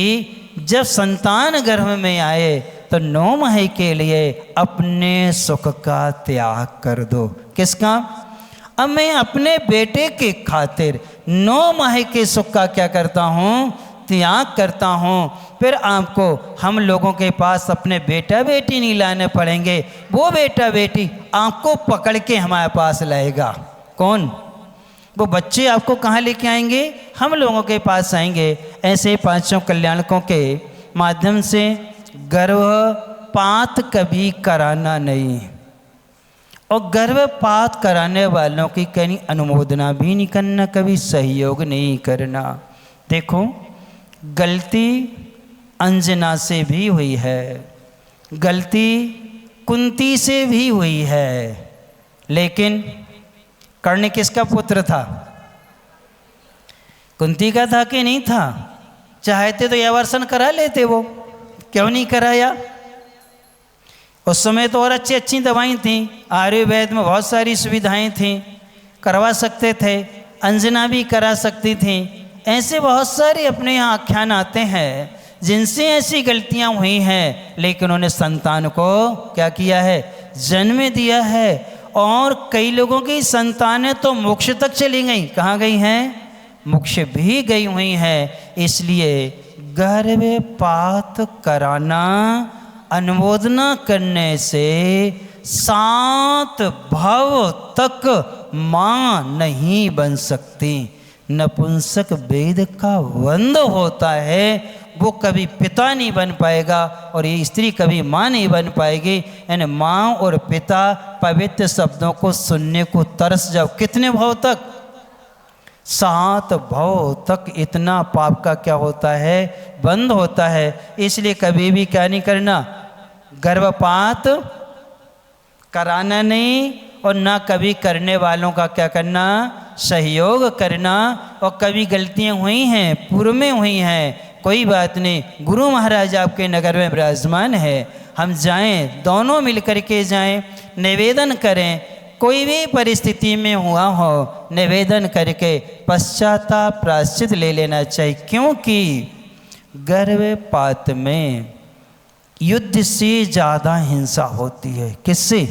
जब संतान गर्भ में आए तो 9 माह के लिए अपने सुख का त्याग कर दो। किसका? अब मैं अपने बेटे के खातिर 9 माह के सुख का क्या करता हूँ? त्याग करता हूँ। फिर आपको हम लोगों के पास अपने बेटा बेटी नहीं लाने पड़ेंगे, वो बेटा बेटी आपको पकड़ के हमारे पास लाएगा। कौन? वो बच्चे आपको कहाँ लेके आएंगे? हम लोगों के पास आएंगे। ऐसे 5 कल्याणकों के माध्यम से गर्भपात कभी कराना नहीं, और गर्भपात कराने वालों की कहीं अनुमोदना भी नहीं करना, कभी सहयोग नहीं करना। देखो गलती अंजना से भी हुई है, गलती कुंती से भी हुई है, लेकिन कर्ण किसका पुत्र था? कुंती का था कि नहीं था? चाहते तो यवर्षण करा लेते, वो क्यों नहीं कराया? उस समय तो और अच्छी अच्छी दवाएं थीं, आयुर्वेद में बहुत सारी सुविधाएं थीं, करवा सकते थे। अंजना भी करा सकती थी। ऐसे बहुत सारे अपने यहाँ आख्यान आते हैं जिनसे ऐसी गलतियाँ हुई हैं, लेकिन उन्होंने संतान को क्या किया है? जन्म दिया है। और कई लोगों की संतानें तो मोक्ष तक चली गई। कहाँ गई हैं? मोक्ष भी गई हुई हैं। इसलिए गर्भपात कराना, अनुमोदना करने से 7 भव तक माँ नहीं बन सकती। नपुंसक वेद का वंद होता है, वो कभी पिता नहीं बन पाएगा, और ये स्त्री कभी माँ नहीं बन पाएगी। यानी माँ और पिता पवित्र शब्दों को सुनने को तरस जाओ। कितने भाव तक? 7 भाव तक इतना पाप का क्या होता है? बंद होता है। इसलिए कभी भी क्या नहीं करना? गर्भपात कराना नहीं, और ना कभी करने वालों का क्या करना? सहयोग करना। और कभी गलतियाँ हुई हैं, पूर्व में हुई हैं, कोई बात नहीं, गुरु महाराज आपके नगर में विराजमान है, हम जाएं, दोनों मिलकर के जाएं, निवेदन करें, कोई भी परिस्थिति में हुआ हो निवेदन करके पश्चाताप प्रायश्चित ले लेना चाहिए। क्योंकि गर्भपात में युद्ध से ज़्यादा हिंसा होती है। किससे?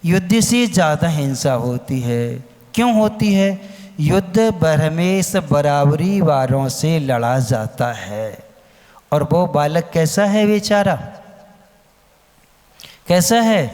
युद्ध से ज़्यादा हिंसा होती है। क्यों होती है? युद्ध बरहमेश बराबरी वारों से लड़ा जाता है। और वो बालक कैसा है बेचारा? कैसा है?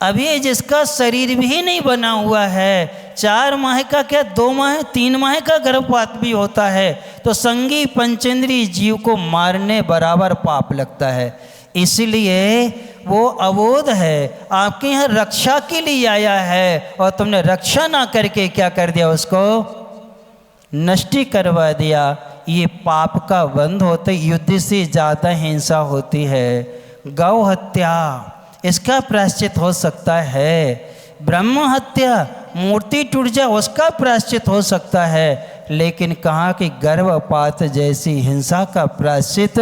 अभी जिसका शरीर भी नहीं बना हुआ है, 4 माह का क्या 2 माह 3 माह का गर्भपात भी होता है, तो संगी पंचेंद्री जीव को मारने बराबर पाप लगता है। इसलिए वो अबोध है, आपके यहाँ रक्षा के लिए आया है और तुमने रक्षा ना करके क्या कर दिया? उसको नष्ट करवा दिया। ये पाप का बंध होते, युद्ध से ज़्यादा हिंसा होती है। गौ हत्या, इसका प्रायश्चित हो सकता है। ब्रह्म हत्या, मूर्ति टूट जाए, उसका प्रायश्चित हो सकता है। लेकिन कहा कि गर्भपात जैसी हिंसा का प्रायश्चित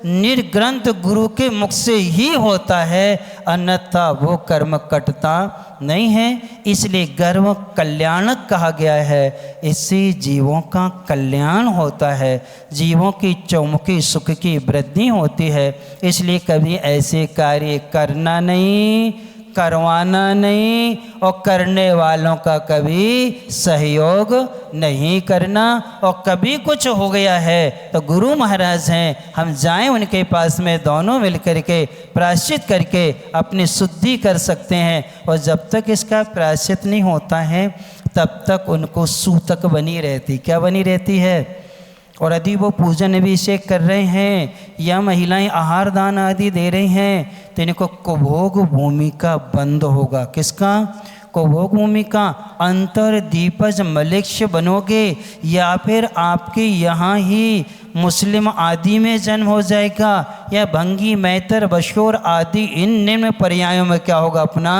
निर्ग्रंथ गुरु के मुख से ही होता है, अन्यथा वो कर्म कटता नहीं है। इसलिए गर्भ कल्याणक कहा गया है। इससे जीवों का कल्याण होता है, जीवों की चौमुखी सुख की वृद्धि होती है। इसलिए कभी ऐसे कार्य करना नहीं, करवाना नहीं, और करने वालों का कभी सहयोग नहीं करना। और कभी कुछ हो गया है तो गुरु महाराज हैं, हम जाएं उनके पास में, दोनों मिलकर के प्रायश्चित करके अपनी शुद्धि कर सकते हैं। और जब तक इसका प्रायश्चित नहीं होता है तब तक उनको सूतक बनी रहती। क्या बनी रहती है? और यदि वो पूजन अभिषेक कर रहे हैं या महिलाएं आहार दान आदि दे रही हैं तो इनको कुभोग भूमि का बंद होगा। किसका? कुभोग भूमि का। अंतर दीपज मलेक्ष बनोगे या फिर आपके यहाँ ही मुस्लिम आदि में जन्म हो जाएगा, या भंगी मैतर बशोर आदि इन निम्न पर्यायों में क्या होगा? अपना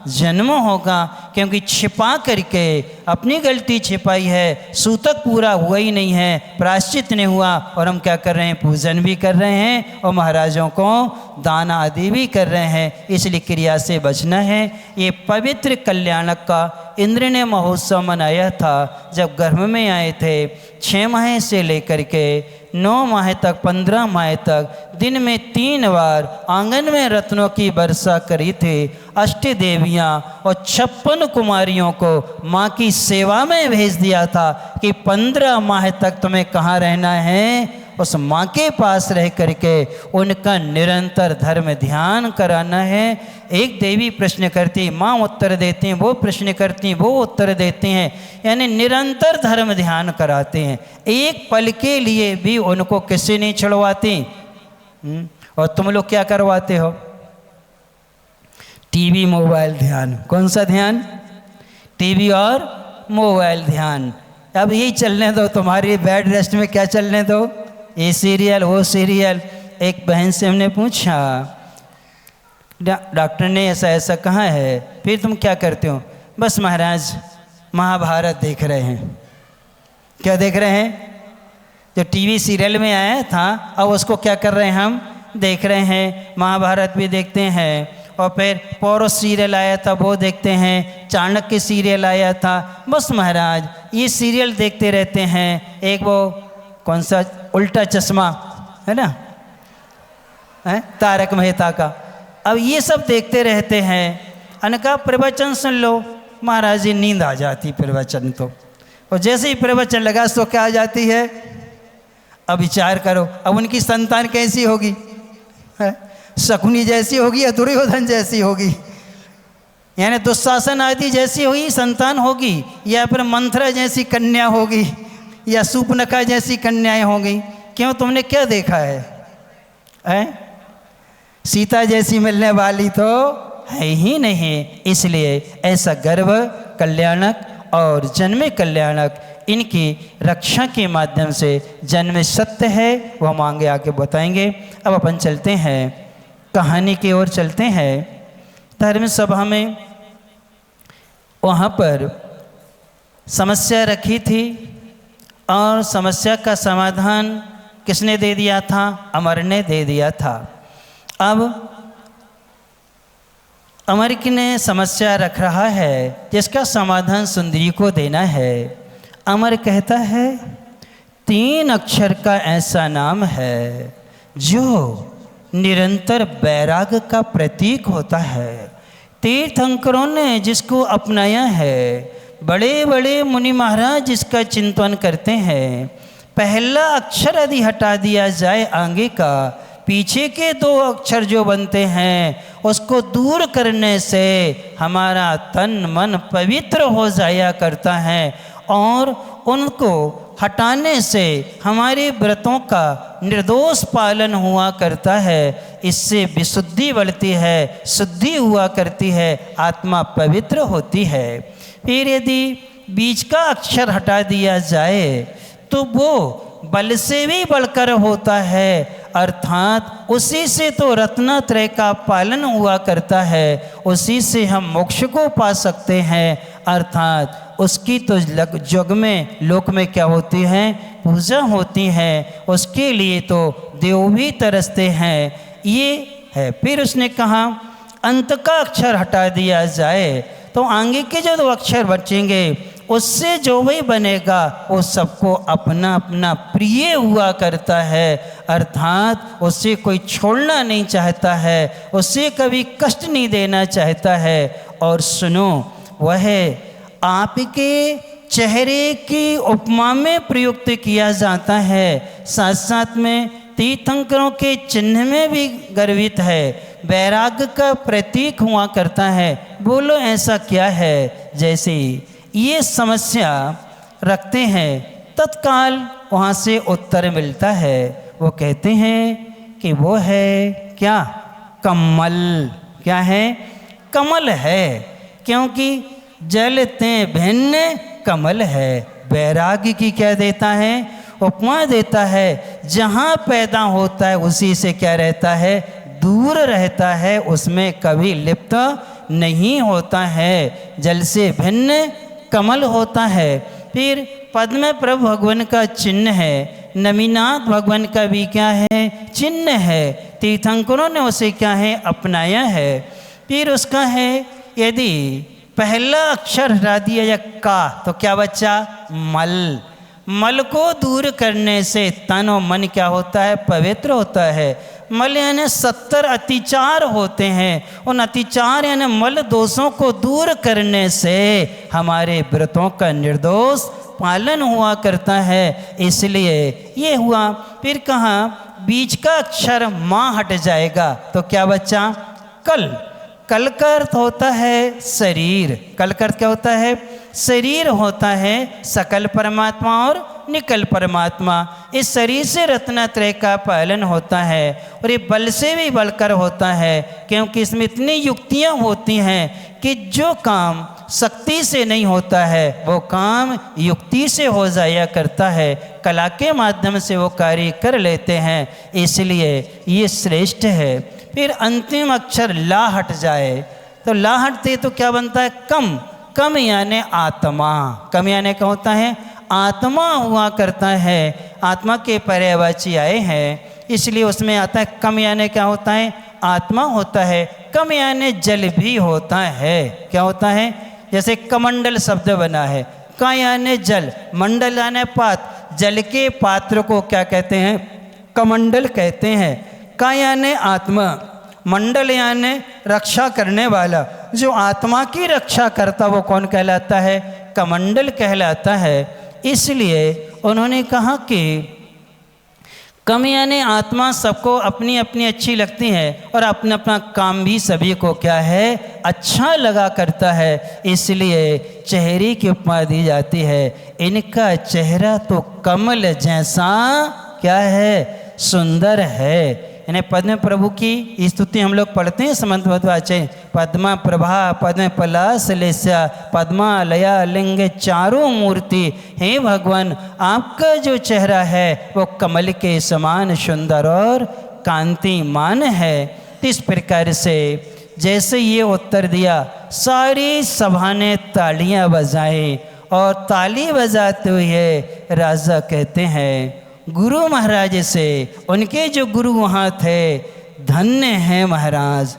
जन्म होगा। क्योंकि छिपा करके अपनी गलती छिपाई है, सूतक पूरा हुआ ही नहीं है, प्रायश्चित नहीं हुआ, और हम क्या कर रहे हैं? पूजन भी कर रहे हैं और महाराजों को दान आदि भी कर रहे हैं। इसलिए क्रिया से बचना है। ये पवित्र कल्याणक का इंद्र ने महोत्सव मनाया था जब गर्भ में आए थे। 6 माह से लेकर के 9 माह तक, 15 माह तक दिन में 3 बार आंगन में रत्नों की वर्षा करी थी। 8 देवियाँ और 56 कुमारियों को माँ की सेवा में भेज दिया था कि 15 माह तक तुम्हें कहाँ रहना है? उस माँ के पास रह करके उनका निरंतर धर्म ध्यान कराना है। एक देवी प्रश्न करती, माँ उत्तर देती हैं, वो प्रश्न करती हैं, वो उत्तर देते हैं, यानी निरंतर धर्म ध्यान कराते हैं। एक पल के लिए भी उनको किसी नहीं छुड़वाती। और तुम लोग क्या करवाते हो? टीवी मोबाइल ध्यान। कौन सा ध्यान? टीवी और मोबाइल ध्यान। अब यही चलने दो, तुम्हारी बेड रेस्ट में क्या चलने दो? ये सीरियल, वो सीरियल। एक बहन से हमने पूछा, डॉक्टर ने ऐसा ऐसा कहा है, फिर तुम क्या करते हो? बस महाराज महाभारत देख रहे हैं। क्या देख रहे हैं? जो टीवी सीरियल में आया था अब उसको क्या कर रहे हैं? हम देख रहे हैं। महाभारत भी देखते हैं, और फिर पौरव सीरियल आया था वो देखते हैं, चाणक्य सीरियल आया था। बस महाराज ये सीरियल देखते रहते हैं। एक वो कौन सा उल्टा चश्मा है ना, है तारक मेहता का। अब ये सब देखते रहते हैं। अनका प्रवचन सुन लो, महाराज जी नींद आ जाती प्रवचन तो, और जैसे ही प्रवचन लगा तो क्या आ जाती है? अब विचार करो, अब उनकी संतान कैसी होगी? शकुनी जैसी होगी या दुर्योधन जैसी होगी? यानी दुशासन आदि जैसी होगी संतान होगी, या फिर मंथरा जैसी कन्या होगी, या सूपनखा जैसी कन्याएं होंगी? क्यों, तुमने क्या देखा है? सीता जैसी मिलने वाली तो है ही नहीं। इसलिए ऐसा गर्भ कल्याणक और जन्म कल्याणक, इनकी रक्षा के माध्यम से जन्म सत्य है, वो हम आगे आके बताएंगे। अब अपन चलते हैं कहानी की ओर चलते हैं। धर्म सभा में वहाँ पर समस्या रखी थी और समस्या का समाधान किसने दे दिया था? अमर ने दे दिया था। अब अमर की ने समस्या रख रहा है जिसका समाधान सुंदरी को देना है। अमर कहता है 3 अक्षर का ऐसा नाम है जो निरंतर वैराग्य का प्रतीक होता है। तीर्थंकरों ने जिसको अपनाया है, बड़े बड़े मुनि महाराज जिसका चिंतन करते हैं, पहला अक्षर यदि हटा दिया जाए आगे का, पीछे के 2 अक्षर जो बनते हैं उसको दूर करने से हमारा तन मन पवित्र हो जाया करता है और उनको हटाने से हमारे व्रतों का निर्दोष पालन हुआ करता है। इससे विशुद्धि बढ़ती है, शुद्धि हुआ करती है, आत्मा पवित्र होती है। फिर यदि बीच का अक्षर हटा दिया जाए तो वो बल से भी बढ़कर होता है, अर्थात उसी से तो रत्नत्रय का पालन हुआ करता है, उसी से हम मोक्ष को पा सकते हैं। अर्थात उसकी तो जग में लोक में क्या होती है? पूजा होती है, उसके लिए तो देव भी तरसते हैं। ये है। फिर उसने कहा अंत का अक्षर हटा दिया जाए तो आगे के जो 2 अक्षर बचेंगे उससे जो भी बनेगा वो सबको अपना अपना प्रिय हुआ करता है, अर्थात उससे कोई छोड़ना नहीं चाहता है, उससे कभी कष्ट नहीं देना चाहता है। और सुनो, वह आपके चेहरे की उपमा में प्रयुक्त किया जाता है, साथ साथ में तीर्थंकरों के चिन्ह में भी गर्वित है, वैराग्य का प्रतीक हुआ करता है। बोलो ऐसा क्या है? जैसे ये समस्या रखते हैं तत्काल वहाँ से उत्तर मिलता है। वो कहते हैं कि वो है क्या? कमल। क्या है? कमल है, क्योंकि जल ते भिन्न कमल है। वैराग्य की क्या देता है? उपमा देता है। जहाँ पैदा होता है उसी से क्या रहता है? दूर रहता है, उसमें कभी लिप्त नहीं होता है। जल से भिन्न कमल होता है। फिर पद्म प्रभु भगवान का चिन्ह है, नमीनाथ भगवान का भी क्या है? चिन्ह है। तीर्थंकरों ने उसे क्या है? अपनाया है। फिर उसका है यदि पहला अक्षर हटा दिया या का तो क्या बचा? मल। मल को दूर करने से तन और मन क्या होता है? पवित्र होता है। मल यानी 70 अतिचार होते हैं, उन अतिचार यानी मल दोषों को दूर करने से हमारे व्रतों का निर्दोष पालन हुआ करता है। इसलिए ये हुआ। फिर कहाँ बीच का अक्षर माँ हट जाएगा तो क्या बचा? कल। कल का अर्थ होता है शरीर। कल का अर्थ क्या होता है? शरीर होता है सकल परमात्मा और निकल परमात्मा। इस शरीर से रत्नत्रय का पालन होता है और ये बल से भी बढ़कर होता है, क्योंकि इसमें इतनी युक्तियाँ होती हैं कि जो काम शक्ति से नहीं होता है वो काम युक्ति से हो जाया करता है, कला के माध्यम से वो कार्य कर लेते हैं। इसलिए ये श्रेष्ठ है। फिर अंतिम अक्षर ला हट जाए तो ला हटते तो क्या बनता है? कम। कम यानी आत्मा। कम यानी क्या होता है? आत्मा हुआ करता है। आत्मा के पर्यायवाची आए हैं, इसलिए उसमें आता है कम यानी क्या होता है? आत्मा होता है। कम यानी जल भी होता है। क्या होता है? जैसे कमंडल शब्द बना है, का यानी जल, मंडल यानी पात्र। जल के पात्र को क्या कहते हैं? कमंडल कहते हैं। का यानी आत्मा, मंडल यानी रक्षा करने वाला। जो आत्मा की रक्षा करता वो कौन कहलाता है? कमंडल कहलाता है। इसलिए उन्होंने कहा कि कम यानी आत्मा सबको अपनी अपनी अच्छी लगती है और अपना अपना काम भी सभी को क्या है? अच्छा लगा करता है। इसलिए चेहरे की उपमा दी जाती है। इनका चेहरा तो कमल जैसा क्या है? सुंदर है। यानी पद्म प्रभु की स्तुति हम लोग पढ़ते हैं समंत वाचे, पद्मा प्रभा पद्म पलास लेस्या पद्मा लया लिंग चारों मूर्ति। हे भगवान, आपका जो चेहरा है वो कमल के समान सुंदर और कांतिमान है। इस प्रकार से जैसे ये उत्तर दिया, सारी सभा ने तालियां बजाई और ताली बजाते हुए राजा कहते हैं, गुरु महाराज से, उनके जो गुरु वहाँ थे, धन्य हैं महाराज,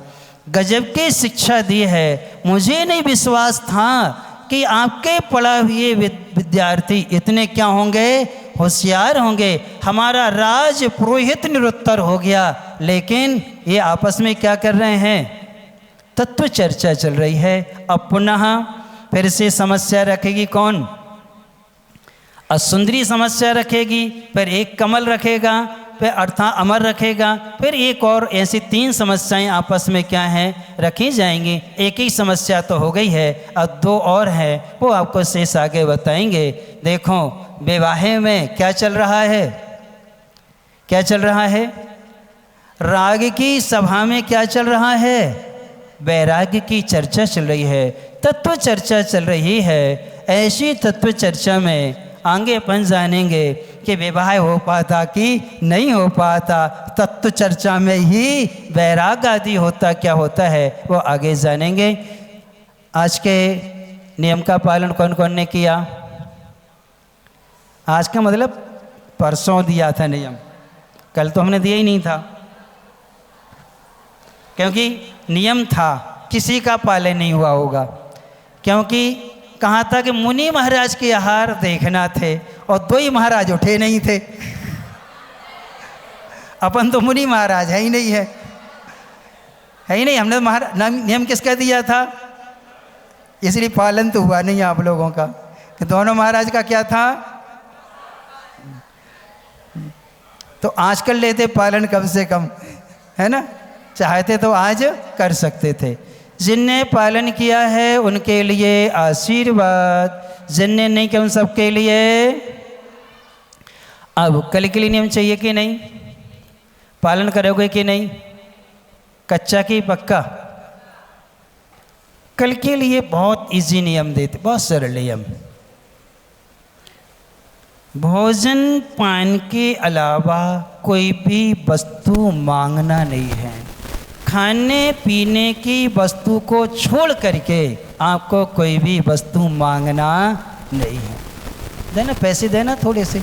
गजब की शिक्षा दी है। मुझे नहीं विश्वास था कि आपके पढ़ा हुए विद्यार्थी इतने क्या होंगे, होशियार होंगे। हमारा राज पुरोहित निरुत्तर हो गया, लेकिन ये आपस में क्या कर रहे हैं, तत्व चर्चा चल रही है। अब पुनः फिर से समस्या रखेगी कौन, असुंदरी समस्या रखेगी, फिर एक कमल रखेगा, फिर अर्थात अमर रखेगा, फिर एक और, ऐसी 3 समस्याएं आपस में क्या हैं, रखी जाएंगी। एक ही समस्या तो हो गई है, अब 2 और है, वो आपको शेष आगे बताएंगे। देखो विवाह में क्या चल रहा है, क्या चल रहा है, राग की सभा में क्या चल रहा है, वैराग्य की चर्चा चल रही है, तत्व चर्चा चल रही है। ऐसी तत्व चर्चा में आगे अपन जानेंगे कि विवाह हो पाता कि नहीं हो पाता, तत्व चर्चा में ही वैराग आदि होता क्या होता है वो आगे जानेंगे। आज के नियम का पालन कौन कौन ने किया, आज का मतलब परसों दिया था नियम, कल तो हमने दिया ही नहीं था, क्योंकि नियम था, किसी का पालन नहीं हुआ होगा। क्योंकि कहा था कि मुनि महाराज के आहार देखना थे और 2 ही महाराज उठे नहीं थे। अपन तो मुनि महाराज है ही नहीं, है ही नहीं। हमने नियम किसका दिया था, इसलिए पालन तो हुआ नहीं आप लोगों का। कि दोनों महाराज का क्या था, तो आज कर लेते पालन कम से कम, है ना, चाहते तो आज कर सकते थे। जिनने पालन किया है उनके लिए आशीर्वाद, जिनने नहीं किया उन सबके लिए। अब कल के लिए नियम चाहिए कि नहीं, पालन करोगे कि नहीं, कच्चा कि पक्का। कल के लिए बहुत इजी नियम देते, बहुत सरल नियम। भोजन पान के अलावा कोई भी वस्तु मांगना नहीं है। खाने पीने की वस्तु को छोड़ करके आपको कोई भी वस्तु मांगना नहीं है। देना, पैसे देना थोड़े से।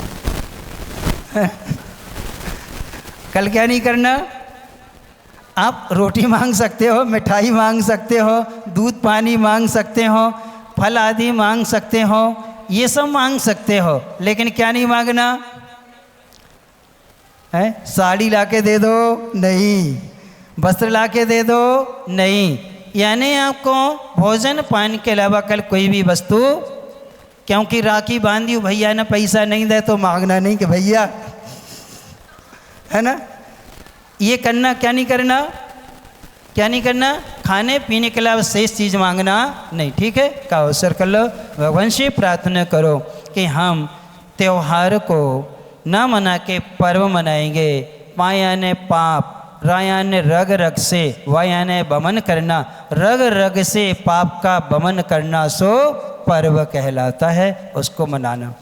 कल क्या नहीं करना, आप रोटी मांग सकते हो, मिठाई मांग सकते हो, दूध पानी मांग सकते हो, फल आदि मांग सकते हो, ये सब मांग सकते हो, लेकिन क्या नहीं मांगना है, साड़ी लाके दे दो नहीं, वस्त्र लाके दे दो नहीं। यानी आपको भोजन पान के अलावा कल कोई भी वस्तु, क्योंकि राखी बांधी भैया ने पैसा नहीं दे तो मांगना नहीं कि भैया, है ना, ये करना, क्या नहीं करना, क्या नहीं करना, खाने पीने के अलावा शेष चीज़ मांगना नहीं। ठीक है, का अवसर कर लो, भगवान से प्रार्थना करो कि हम त्योहार को न मना के पर्व मनाएंगे। पाया ने पाप, राया ने रग रग से, वाया ने बमन करना, रग रग से पाप का बमन करना सो पर्व कहलाता है, उसको मनाना।